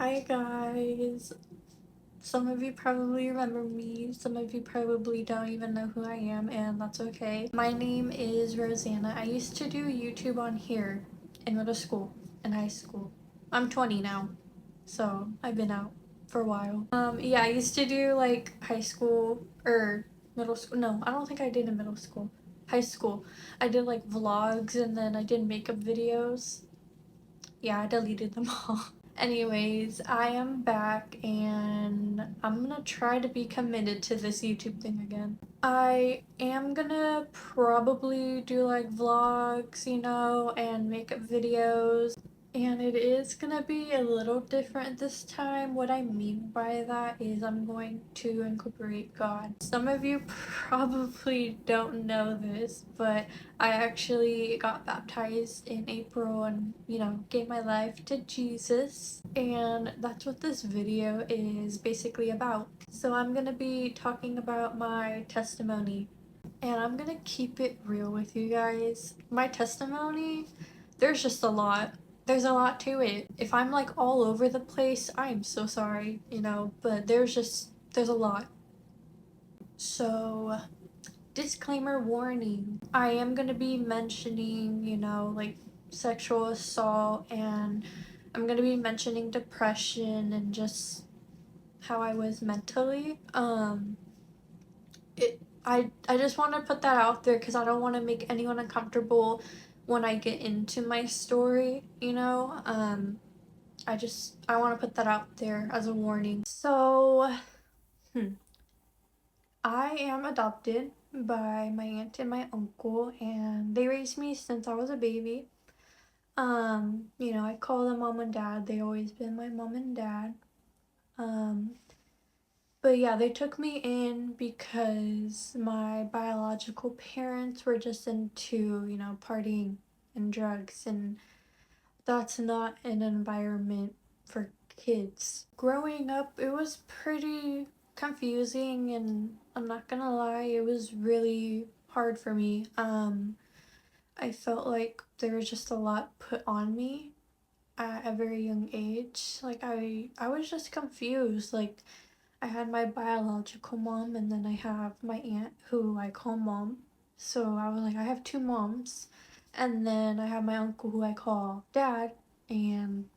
Hi guys. Some of you probably remember me, some of you probably don't even know who I am, and that's okay. My name is Rosanna. I used to do YouTube on here in middle school and high school. I'm 20 now, so I've been out for a while. Yeah, I used to do like high school or middle school. No, I don't think I did in middle school. High school. I did like vlogs and then I did makeup videos. Yeah, I deleted them all. Anyways, I am back and I'm gonna try to be committed to this YouTube thing again. I am gonna probably do like vlogs, and makeup videos. And it is gonna be a little different this time. What I mean by that is I'm going to incorporate God. Some of you probably don't know this, but I actually got baptized in April and, gave my life to Jesus. And that's what this video is basically about. So I'm gonna be talking about my testimony. And I'm gonna keep it real with you guys. My testimony, there's just a lot. There's a lot to it. If I'm like all over the place, I am so sorry, but there's a lot. So, disclaimer warning. I am gonna be mentioning, like sexual assault, and I'm gonna be mentioning depression and just how I was mentally. I just want to put that out there because I don't want to make anyone uncomfortable when I get into my story. I want to put that out there as a warning. So, I am adopted by my aunt and my uncle, and they raised me since I was a baby. I call them mom and dad. They always been my mom and dad. Um, But yeah, they took me in because my biological parents were just into, partying and drugs, and that's not an environment for kids. Growing up, it was pretty confusing, and I'm not gonna lie, it was really hard for me. I felt like there was just a lot put on me at a very young age. Like I was just confused. Like I had my biological mom and then I have my aunt who I call mom. So I was like, I have two moms. And then I have my uncle who I call dad. And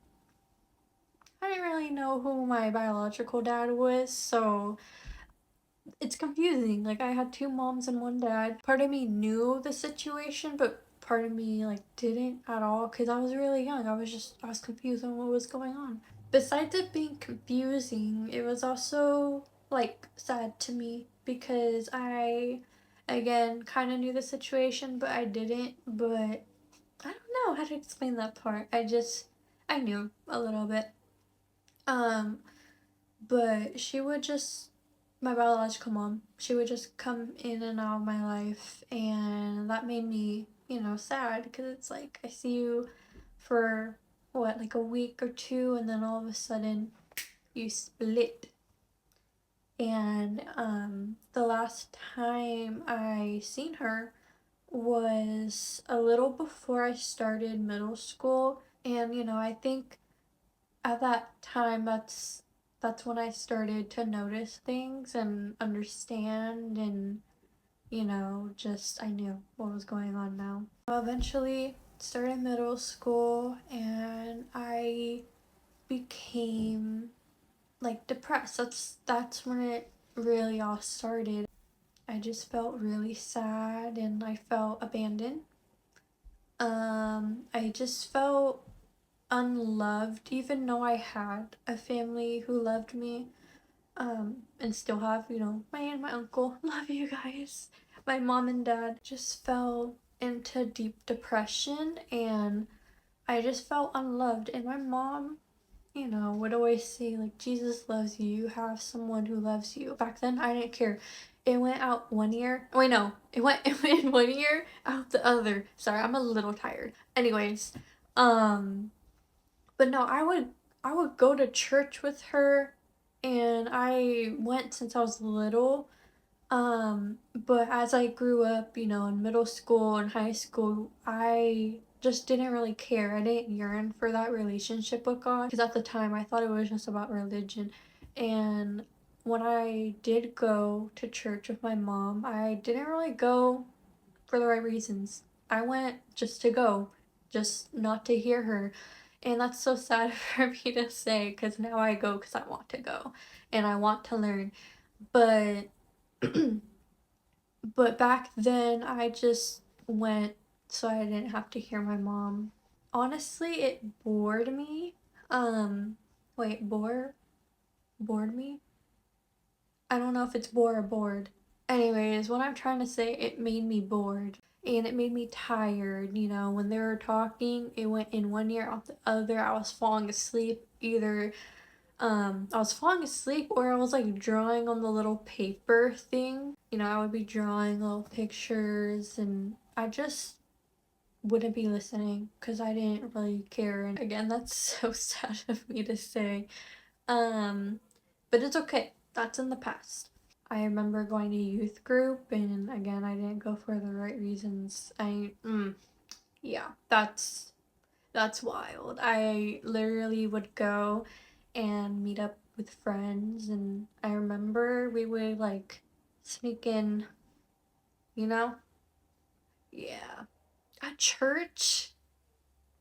I didn't really know who my biological dad was. So it's confusing. Like I had two moms and one dad. Part of me knew the situation, but part of me like didn't at all because I was really young. I was confused on what was going on. Besides it being confusing, it was also like sad to me because I again kind of knew the situation, but I didn't. But I don't know how to explain that part. I knew a little bit. Um, but she would just, my biological mom, she would just come in and out of my life, and that made me, sad because it's like I see you for what, like a week or two, and then all of a sudden you split. And the last time I seen her was a little before I started middle school, and I think at that time that's when I started to notice things and understand, and just I knew what was going on now. Eventually started middle school and I became like depressed. That's when it really all started. I just felt really sad and I felt abandoned. I just felt unloved, even though I had a family who loved me, and still have, my aunt, my uncle, love you guys. My mom and dad just fell into deep depression and I just felt unloved. And my mom, would always say, like, Jesus loves you, you have someone who loves you. Back then, I didn't care. It went out one ear. Wait, no. It went in one ear, out the other. Sorry, I'm a little tired. Anyways, but no, I would go to church with her, and I went since I was little. But as I grew up, in middle school and high school, I just didn't really care. I didn't yearn for that relationship with God because at the time I thought it was just about religion. And when I did go to church with my mom, I didn't really go for the right reasons. I went just to go, just not to hear her. And that's so sad for me to say because now I go because I want to go and I want to learn. But but back then I just went so I didn't have to hear my mom. Honestly, it bored me. Wait, bored me? I don't know if it's bore or bored. Anyways, what I'm trying to say, it made me bored and it made me tired. You know, when they were talking, it went in one ear out the other. I was falling asleep. Either I was falling asleep or I was like drawing on the little paper thing. You know, I would be drawing little pictures and I just wouldn't be listening because I didn't really care. And again, that's so sad of me to say. Um, but it's okay. That's in the past. I remember going to youth group, and again, I didn't go for the right reasons. Yeah, that's wild. I literally would go and meet up with friends, and I remember we would like sneak in, you know? Yeah. At church?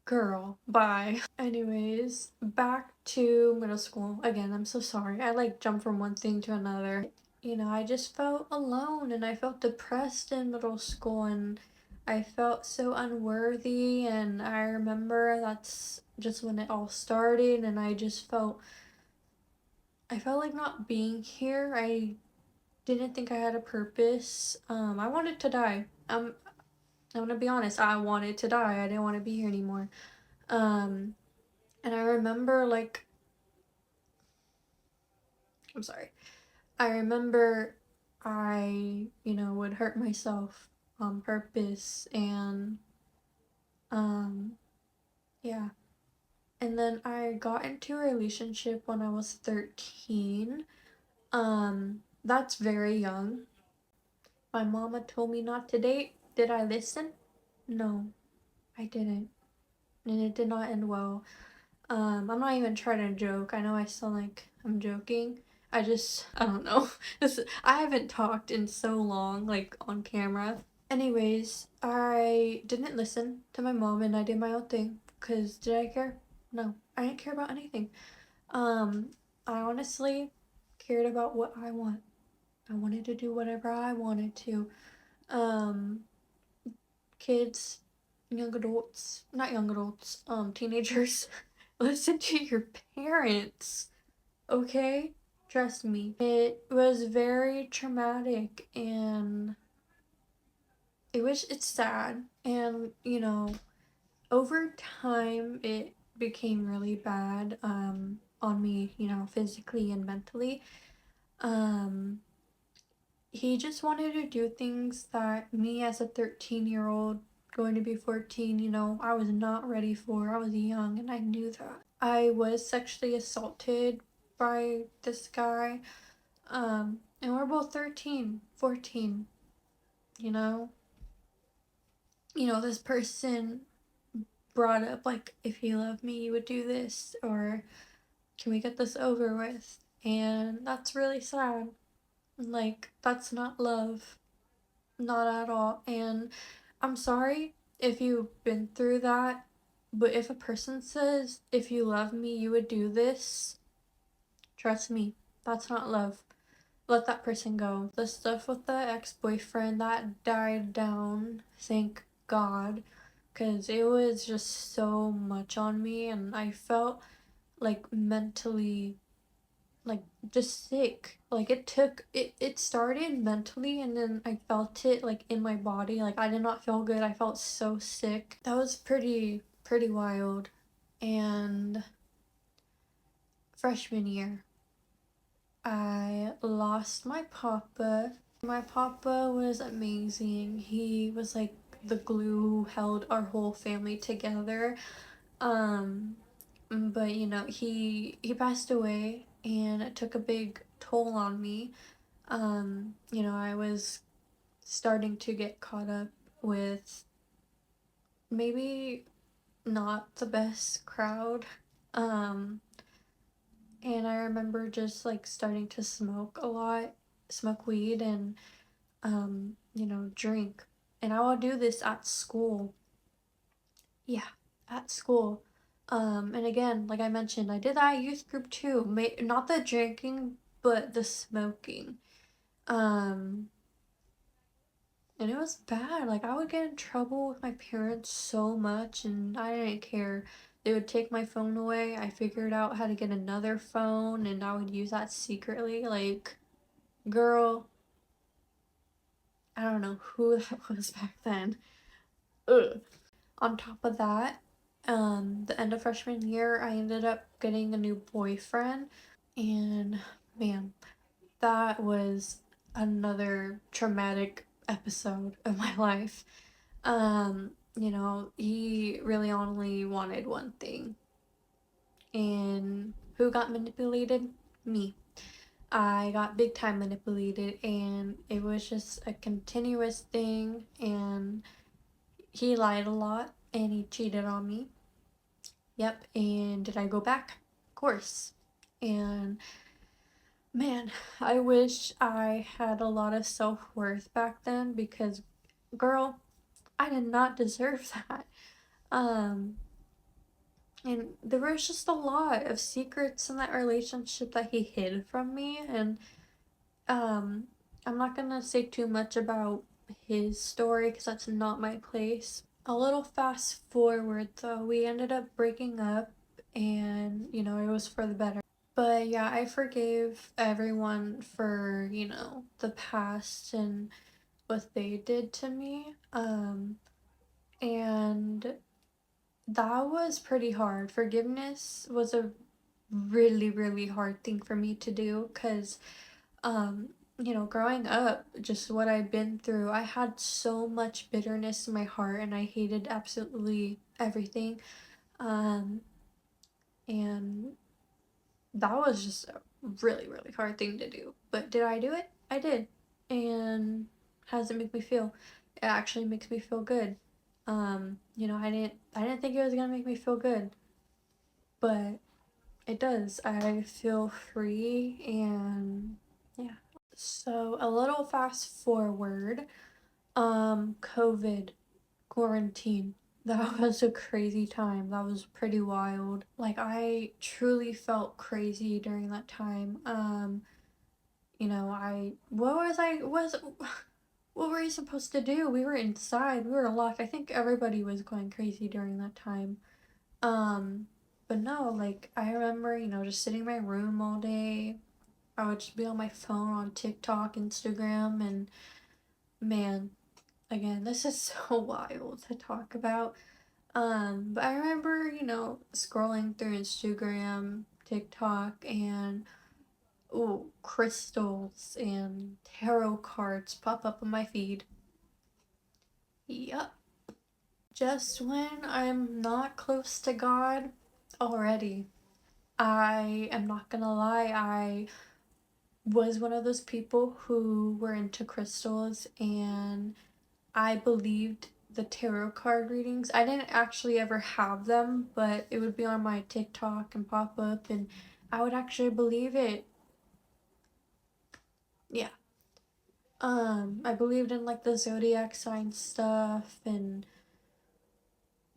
Girl, bye. Anyways, back to middle school. Again, I'm so sorry. I like jump from one thing to another. You know, I just felt alone and I felt depressed in middle school and I felt so unworthy and I remember that's just when it all started and I felt like not being here. I didn't think I had a purpose. I wanted to die. I'm gonna be honest, I wanted to die. I didn't want to be here anymore. Um And I remember, like, I'm sorry. I remember would hurt myself on purpose and, um, yeah. And then I got into a relationship when I was 13. That's very young. My mama told me not to date. Did I listen? No, I didn't. And it did not end well. I'm not even trying to joke. I know I sound like I'm joking. I don't know. I haven't talked in so long, like on camera. Anyways, I didn't listen to my mom and I did my own thing. Cause did I care? No, I didn't care about anything. Um, I honestly cared about what I want. I wanted to do whatever I wanted to. Um, kids, young adults, not young adults, teenagers, listen to your parents, okay? Trust me. It was very traumatic and it's sad. And, over time it became really bad, on me, physically and mentally. Um, he just wanted to do things that me as a 13-year-old going to be 14, I was not ready for. I was young and I knew that. I was sexually assaulted by this guy. And we're both 13, 14, you know? This person brought up like if you love me, you would do this or can we get this over with? And that's really sad. Like that's not love. Not at all. And I'm sorry if you've been through that, but if a person says, if you love me, you would do this, trust me, that's not love. Let that person go. The stuff with the ex boyfriend, that died down, thank God, because it was just so much on me, and I felt like mentally like just sick. Like it started mentally and then I felt it like in my body. Like I did not feel good. I felt so sick. That was pretty wild. And freshman year, I lost my papa. My papa was amazing. He was like the glue who held our whole family together. Um but he passed away and it took a big toll on me. I was starting to get caught up with maybe not the best crowd. Um, and I remember just like starting to smoke a lot, smoke weed and drink. And I would do this at school. Yeah, at school. And again, like I mentioned, I did that youth group too. Not the drinking, but the smoking. Um, and it was bad. Like I would get in trouble with my parents so much, and I didn't care. They would take my phone away. I figured out how to get another phone, and I would use that secretly. Like, girl, I don't know who that was back then. Ugh. On top of that, the end of freshman year, I ended up getting a new boyfriend, and man, that was another traumatic episode of my life. He really only wanted one thing, and who got manipulated? Me. I got big time manipulated, and it was just a continuous thing, and he lied a lot, and he cheated on me. Yep, and did I go back? Of course. And man, I wish I had a lot of self-worth back then because girl, I did not deserve that. Um and there was just a lot of secrets in that relationship that he hid from me, and um I'm not going to say too much about his story cuz that's not my place. A little fast forward though, we ended up breaking up, and it was for the better. But yeah, I forgave everyone for, the past and what they did to me. And that was pretty hard. Forgiveness was a really, really hard thing for me to do because, growing up, just what I've been through, I had so much bitterness in my heart and I hated absolutely everything. Um, and that was just a really, really hard thing to do. But did I do it? I did. And how does it make me feel? It actually makes me feel good. I didn't think it was gonna make me feel good, but it does. I feel free and yeah. So a little fast forward, COVID, quarantine. That was a crazy time. That was pretty wild. Like I truly felt crazy during that time. I what was I was what were you supposed to do? We were inside. We were locked. I think everybody was going crazy during that time. Um, but no, like I remember, just sitting in my room all day. I would just be on my phone on TikTok, Instagram, and man, again, this is so wild to talk about. But I remember, scrolling through Instagram, TikTok, and crystals and tarot cards pop up on my feed. Yup. Just when I'm not close to God already. I am not gonna lie, I was one of those people who were into crystals and I believed the tarot card readings. I didn't actually ever have them, but it would be on my TikTok and pop up and I would actually believe it. Yeah. I believed in like the zodiac sign stuff and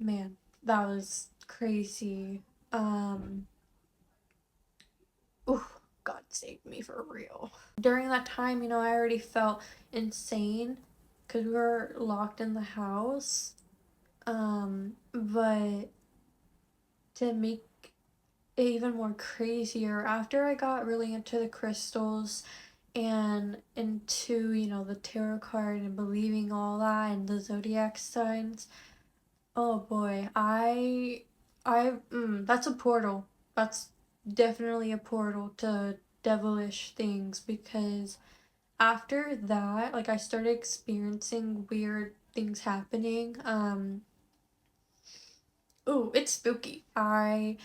man, that was crazy. Um, ooh, God save me for real. During that time, I already felt insane because we were locked in the house. But to make it even more crazier, after I got really into the crystals and into, the tarot card and believing all that and the zodiac signs, oh boy, that's a portal. That's definitely a portal to devilish things because after that, like I started experiencing weird things happening. Ooh, it's spooky. I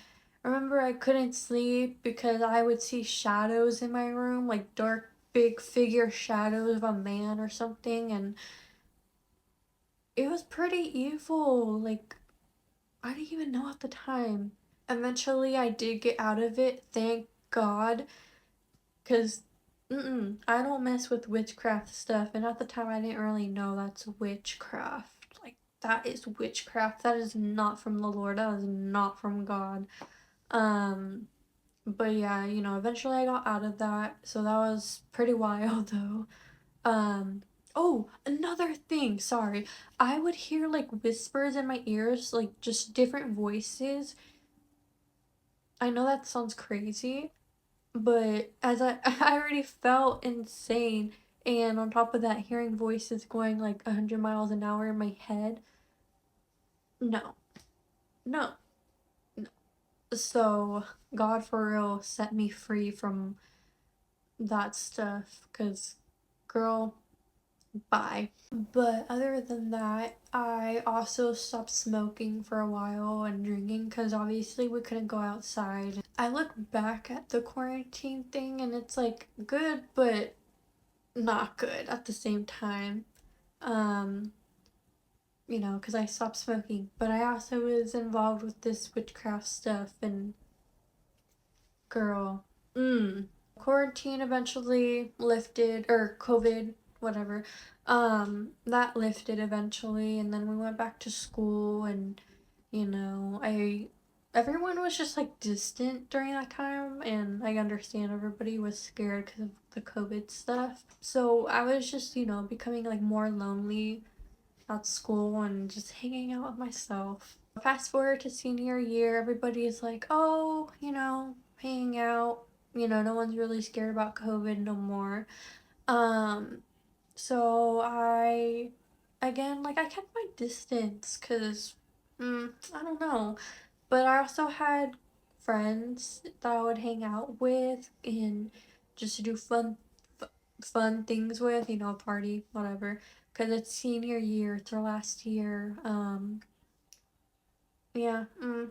remember I couldn't sleep because I would see shadows in my room, like dark, big figure shadows of a man or something, and it was pretty evil. Like, I didn't even know at the time. Eventually, I did get out of it, thank God, because I don't mess with witchcraft stuff, and at the time, I didn't really know that's witchcraft. Like, that is witchcraft. That is not from the Lord. That is not from God. Um, but yeah, eventually I got out of that, so that was pretty wild though. Um, oh, another thing, sorry. I would hear like whispers in my ears, like just different voices. I know that sounds crazy, but as I already felt insane, and on top of that, hearing voices going like 100 miles an hour in my head. No, no, no. So God for real set me free from that stuff, cause girl, bye. But other than that, I also stopped smoking for a while and drinking because obviously we couldn't go outside. I look back at the quarantine thing and it's like good, but not good at the same time. Um, because I stopped smoking, but I also was involved with this witchcraft stuff and girl, quarantine eventually lifted, or COVID, whatever. That lifted eventually, and then we went back to school, and I everyone was just like distant during that time, and I understand everybody was scared because of the COVID stuff. So I was just becoming like more lonely at school and just hanging out with myself. Fast forward to senior year, everybody is like, oh, hanging out. No one's really scared about COVID no more. Um, so again, like, I kept my distance because, I don't know. But I also had friends that I would hang out with and just do fun things with, party, whatever. Because it's senior year, it's our last year. Yeah,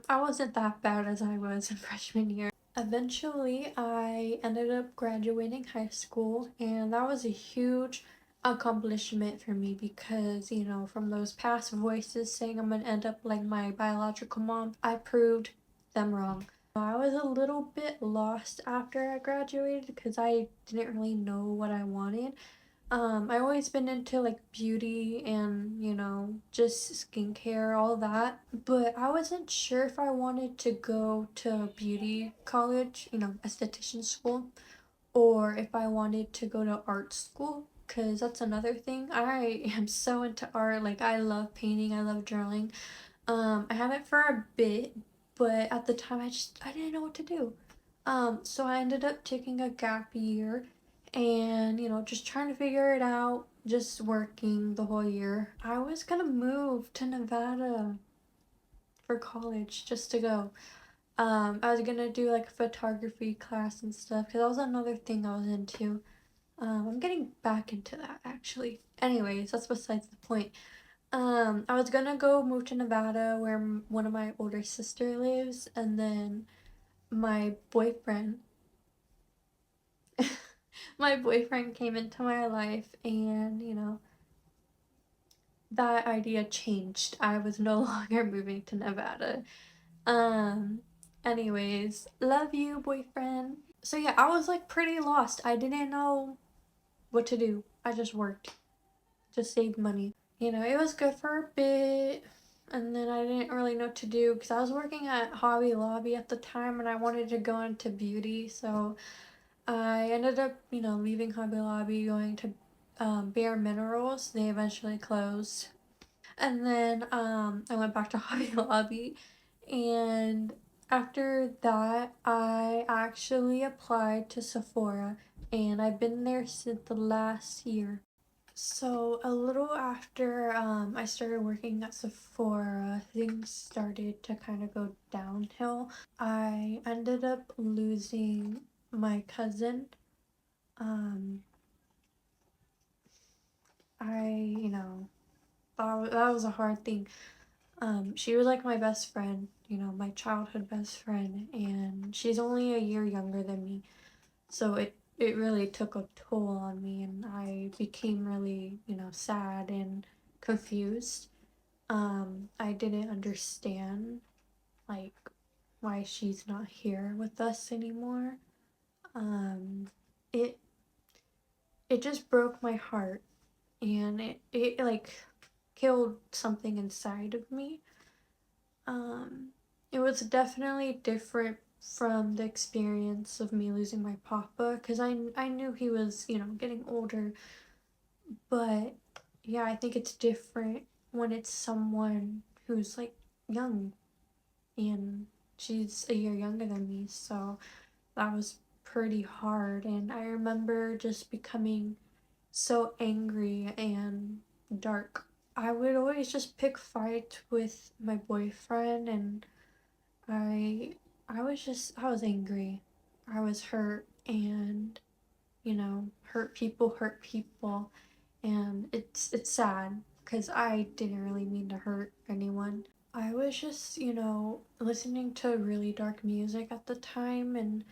I wasn't that bad as I was in freshman year. Eventually, I ended up graduating high school, and that was a huge accomplishment for me because, from those past voices saying I'm gonna end up like my biological mom, I proved them wrong. I was a little bit lost after I graduated because I didn't really know what I wanted. I always been into like beauty and, just skincare, all that. But I wasn't sure if I wanted to go to beauty college, esthetician school, or if I wanted to go to art school. Cause that's another thing. I am so into art. Like I love painting, I love journaling. I haven't for a bit, but at the time I didn't know what to do. So I ended up taking a gap year and, just trying to figure it out, just working the whole year. I was gonna move to Nevada for college just to go. I was gonna do like a photography class and stuff because that was another thing I was into. I'm getting back into that actually. Anyways, that's besides the point. I was gonna go move to Nevada where one of my older sister lives, and then my boyfriend, my boyfriend came into my life, and that idea changed. I was no longer moving to Nevada. Um, anyways, love you, boyfriend. So yeah, I was like pretty lost. I didn't know what to do. I just worked, just saved money. It was good for a bit, and then I didn't really know what to do because I was working at Hobby Lobby at the time and I wanted to go into beauty, so I ended up, leaving Hobby Lobby, going to Bare Minerals. They eventually closed. And then I went back to Hobby Lobby, and after that, I actually applied to Sephora, and I've been there since the last year. So a little after I started working at Sephora, things started to kind of go downhill. I ended up losing my cousin. Um, that was a hard thing. She was like my best friend, my childhood best friend, and she's only a year younger than me. So it really took a toll on me, and I became really, sad and confused. I didn't understand like why she's not here with us anymore. Um, it it just broke my heart, and it like killed something inside of me. Um, it was definitely different from the experience of me losing my papa, because I knew he was, getting older, but yeah, I think it's different when it's someone who's like young, and she's a year younger than me, so that was pretty hard. And I remember just becoming so angry and dark. I would always just pick fights with my boyfriend, and I I was angry. I was hurt, and hurt people, and it's sad because I didn't really mean to hurt anyone. I was just, listening to really dark music at the time, and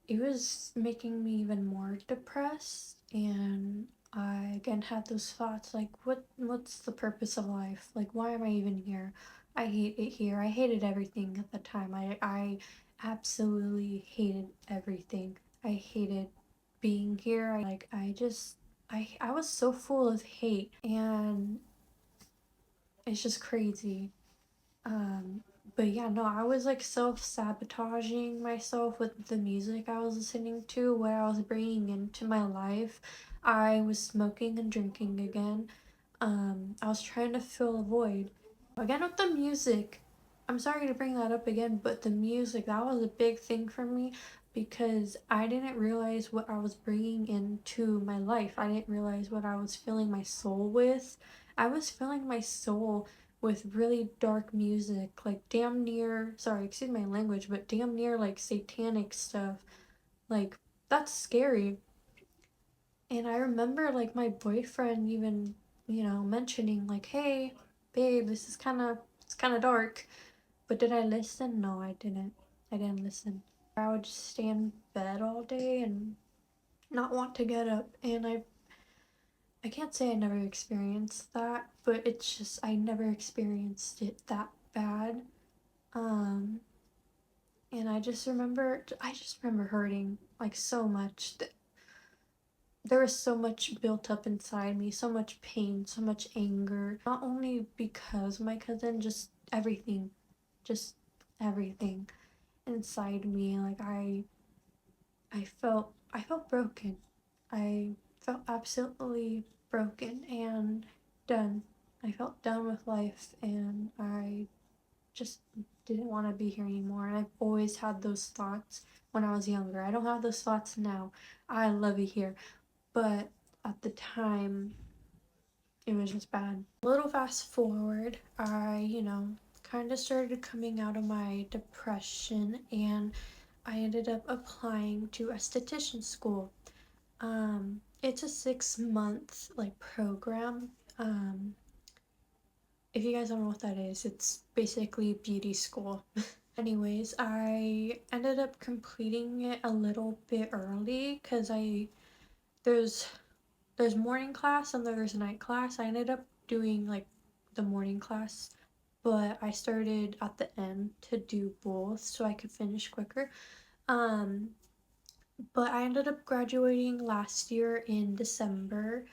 it was making me even more depressed. And I again had those thoughts like, what's the purpose of life? Like, why am I even here? I hate it here. I hated everything at the time. I absolutely hated everything. I hated being here. I was so full of hate, and it's just crazy. Um, but yeah, no, I was like self-sabotaging myself with the music I was listening to, what I was bringing into my life. I was smoking and drinking again. I was trying to fill a void. Again with the music. I'm sorry to bring that up again, but the music, that was a big thing for me because I didn't realize what I was bringing into my life. I didn't realize what I was filling my soul with. I was filling my soul with really dark music, like damn near, sorry, excuse my language, but damn near like satanic stuff. Like, that's scary. And I remember like my boyfriend even, mentioning like, "Hey, babe, it's kind of dark." But did I listen? No, I didn't. I didn't listen. I would just stay in bed all day and not want to get up. And I can't say I never experienced that, but it's just I never experienced it that bad. Um and I just remember hurting like so much. There was so much built up inside me, so much pain, so much anger. Not only because my cousin, just everything inside me. Like I felt broken. I felt absolutely broken and done. I felt done with life, and I just didn't want to be here anymore. And I've always had those thoughts when I was younger. I don't have those thoughts now. I love it here. But at the time, it was just bad. A little fast forward, I, kind of started coming out of my depression, and I ended up applying to esthetician school. It's a 6 month like program. If you guys don't know what that is, it's basically beauty school. Anyways, I ended up completing it a little bit early because there's there's morning class and there's night class. I ended up doing like the morning class, but I started at the end to do both so I could finish quicker. Um, but I ended up graduating last year in December,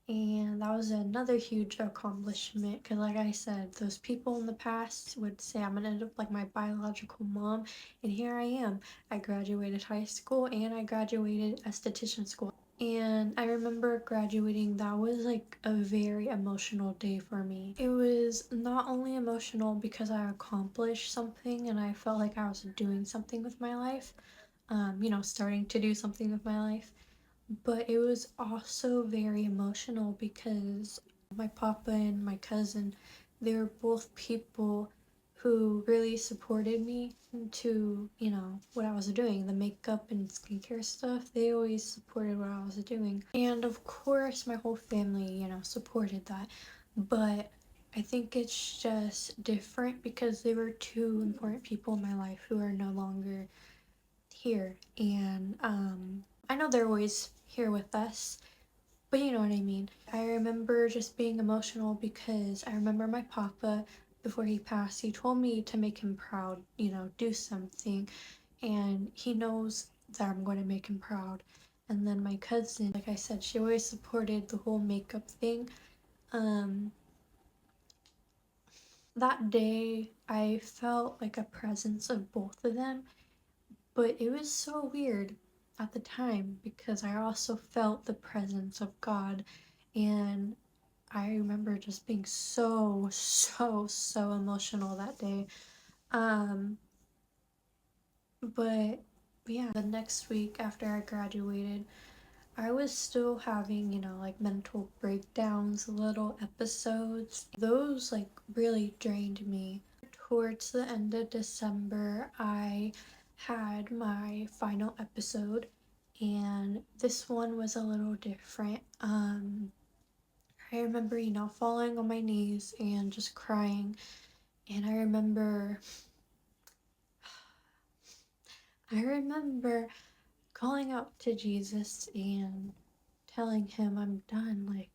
and that was another huge accomplishment because, like I said, those people in the past would say I'm gonna end up like my biological mom, and here I am. I graduated high school and I graduated esthetician school. And I remember graduating, that was like a very emotional day for me. It was not only emotional because I accomplished something and I felt like I was doing something with my life, starting to do something with my life, but it was also very emotional because my papa and my cousin, they were both people who really supported me into, what I was doing, the makeup and skincare stuff. They always supported what I was doing. And of course, my whole family, supported that. But I think it's just different because they were two important people in my life who are no longer here. And I know they're always here with us, but you know what I mean. I remember just being emotional because I remember my papa, before he passed, he told me to make him proud, do something. And he knows that I'm going to make him proud. And then my cousin, like I said, she always supported the whole makeup thing. Um, that day, I felt like a presence of both of them, but it was so weird at the time because I also felt the presence of God. And I remember just being so, so, so emotional that day. Um, but yeah, the next week after I graduated, I was still having, like mental breakdowns, little episodes. Those like really drained me. Towards the end of December, I had my final episode, and this one was a little different. I remember, falling on my knees and just crying. And I remember calling out to Jesus and telling him I'm done. Like,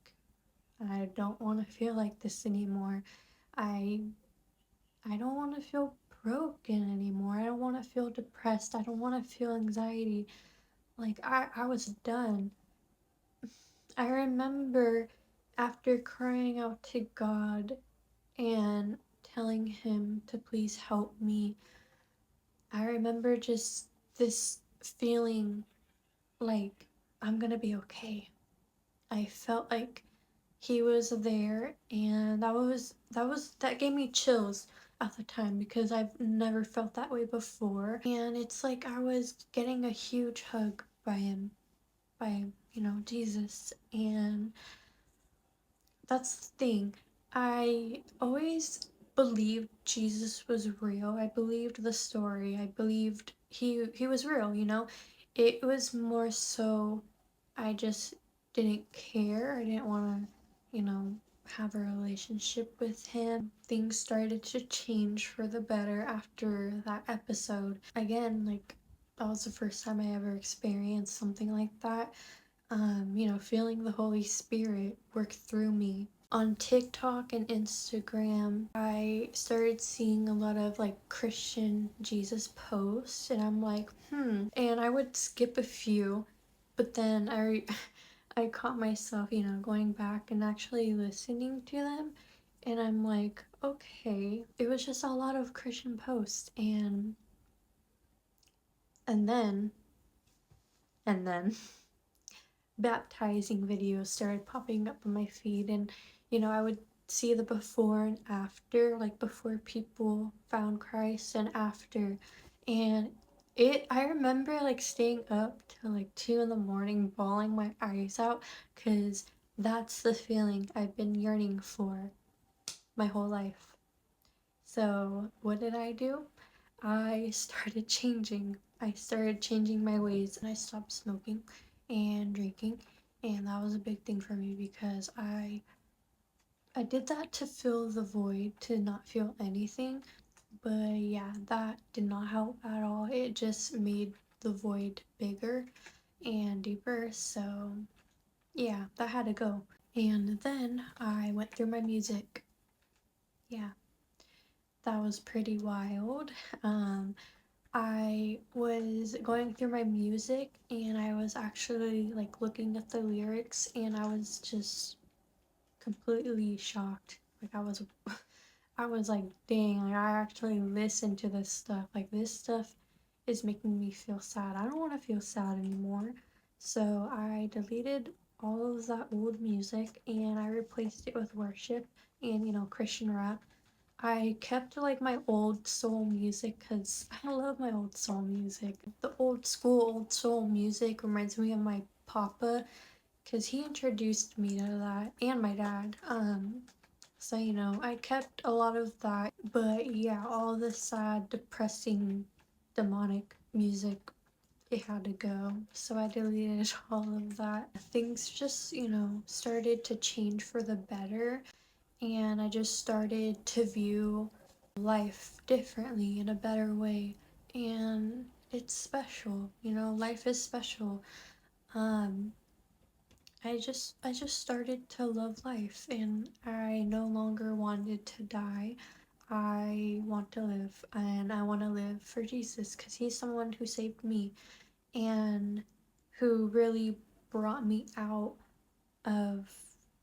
I don't want to feel like this anymore. I I don't want to feel broken anymore. I don't want to feel depressed. I don't want to feel anxiety. Like I was done. I remember after crying out to God and telling him to please help me, I remember just this feeling like I'm gonna be okay. I felt like he was there, and that gave me chills at the time because I've never felt that way before. And it's like I was getting a huge hug by Jesus. And that's the thing. I always believed Jesus was real. I believed the story. I believed he was real. It was more so I just didn't care. I didn't want to, have a relationship with him. Things started to change for the better after that episode. Again, like that was the first time I ever experienced something like that. Feeling the Holy Spirit work through me. On TikTok and Instagram, I started seeing a lot of like Christian Jesus posts, and I'm like, and I would skip a few, but then I caught myself, going back and actually listening to them, and I'm like, okay, it was just a lot of Christian posts, and then and then baptizing videos started popping up on my feed. And I would see the before and after, like before people found Christ and after. And I remember like staying up till like 2 in the morning bawling my eyes out because that's the feeling I've been yearning for my whole life. So what did I do? I started changing. I started changing my ways, and I stopped smoking and drinking. And that was a big thing for me because I did that to fill the void, to not feel anything. But yeah, that did not help at all. It just made the void bigger and deeper. So yeah, that had to go. And then I went through my music. Yeah, that was pretty wild. Um, I was going through my music, and I was actually like looking at the lyrics, and I was just completely shocked. Like I was like, dang, like I actually listened to this stuff. Like this stuff is making me feel sad. I don't want to feel sad anymore. So I deleted all of that old music and I replaced it with worship and Christian rap. I kept like my old soul music because I love my old soul music. The old school old soul music reminds me of my papa because he introduced me to that, and my dad. So I kept a lot of that, but yeah, all the sad, depressing, demonic music, it had to go. So I deleted all of that. Things just started to change for the better, and I just started to view life differently in a better way. And it's special, life is special. Um, I just started to love life, and I no longer wanted to die. I want to live, and I want to live for Jesus because he's someone who saved me and who really brought me out of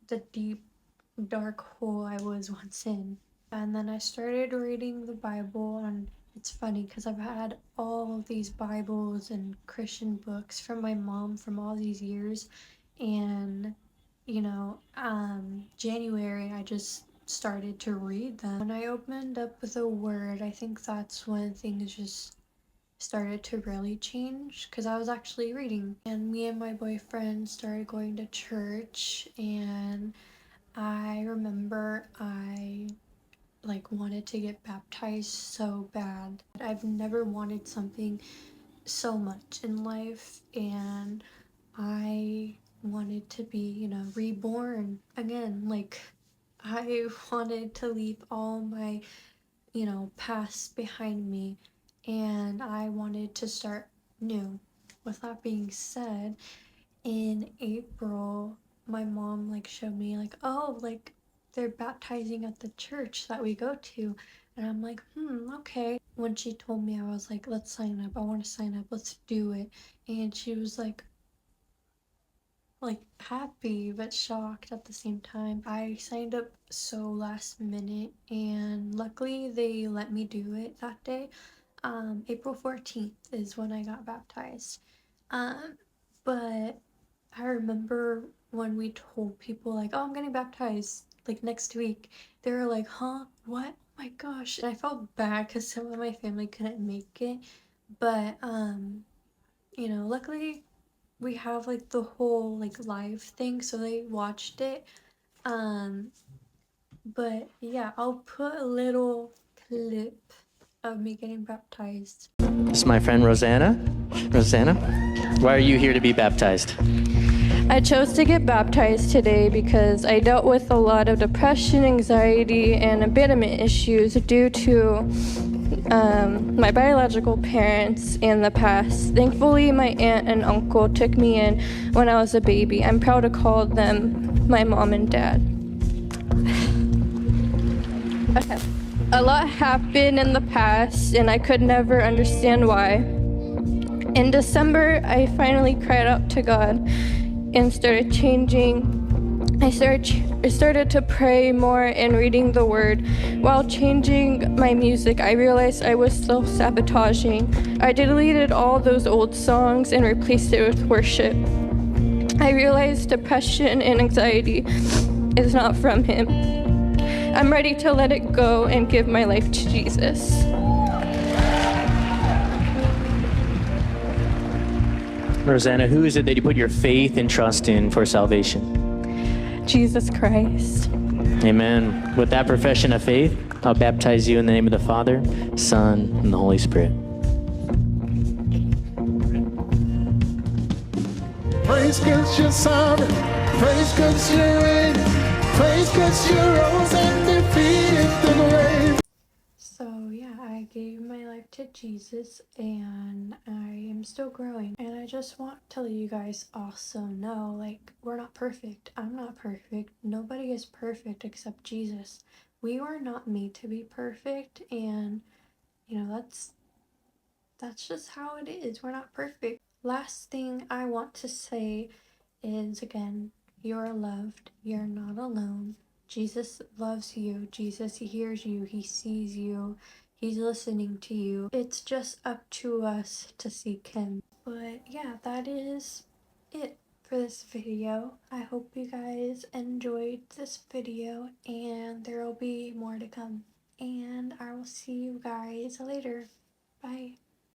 the deep dark hole I was once in. And then I started reading the Bible, and it's funny because I've had all of these Bibles and Christian books from my mom from all these years. And, January, I just started to read them. When I opened up the Word, I think that's when things just started to really change because I was actually reading. And me and my boyfriend started going to church, and I remember I wanted to get baptized so bad. I've never wanted something so much in life, and I wanted to be, reborn again. Like, I wanted to leave all my, past behind me, and I wanted to start new. With that being said, in April, my mom showed me oh, they're baptizing at the church that we go to. And I'm like, okay. When she told me, I was like, let's sign up. I want to sign up. Let's do it. And she was happy but shocked at the same time. I signed up so last minute, and luckily they let me do it that day. April 14th is when I got baptized. Um, but I remember when we told people oh, I'm getting baptized next week. They were like, huh? What? Oh my gosh. And I felt bad because some of my family couldn't make it. But luckily we have the whole live thing, so they watched it. Um, but yeah, I'll put a little clip of me getting baptized. This is my friend Rosanna. Rosanna, why are you here to be baptized? I chose to get baptized today because I dealt with a lot of depression, anxiety, and abandonment issues due to my biological parents in the past. Thankfully, my aunt and uncle took me in when I was a baby. I'm proud to call them my mom and dad. Okay. A lot happened in the past, and I could never understand why. In December, I finally cried out to God and started changing. I started to pray more and reading the Word. While changing my music, I realized I was self-sabotaging. I deleted all those old songs and replaced it with worship. I realized depression and anxiety is not from Him. I'm ready to let it go and give my life to Jesus. Rosanna, who is it that you put your faith and trust in for salvation? Jesus Christ. Amen. With that profession of faith, I'll baptize you in the name of the Father, Son, and the Holy Spirit. Praise 'cause you're sovereign. Praise 'cause you reign. Praise 'cause you rose and defeated the grave. So yeah, I gave my life to Jesus, and I am still growing. And I just want to let you guys also know, we're not perfect. I'm not perfect. Nobody is perfect except Jesus. We were not made to be perfect, and that's just how it is. We're not perfect. Last thing I want to say is, again, you're loved. You're not alone. Jesus loves you. Jesus hears you. He sees you. He's listening to you. It's just up to us to seek Him. But yeah, that is it for this video. I hope you guys enjoyed this video, and there will be more to come. And I will see you guys later. Bye.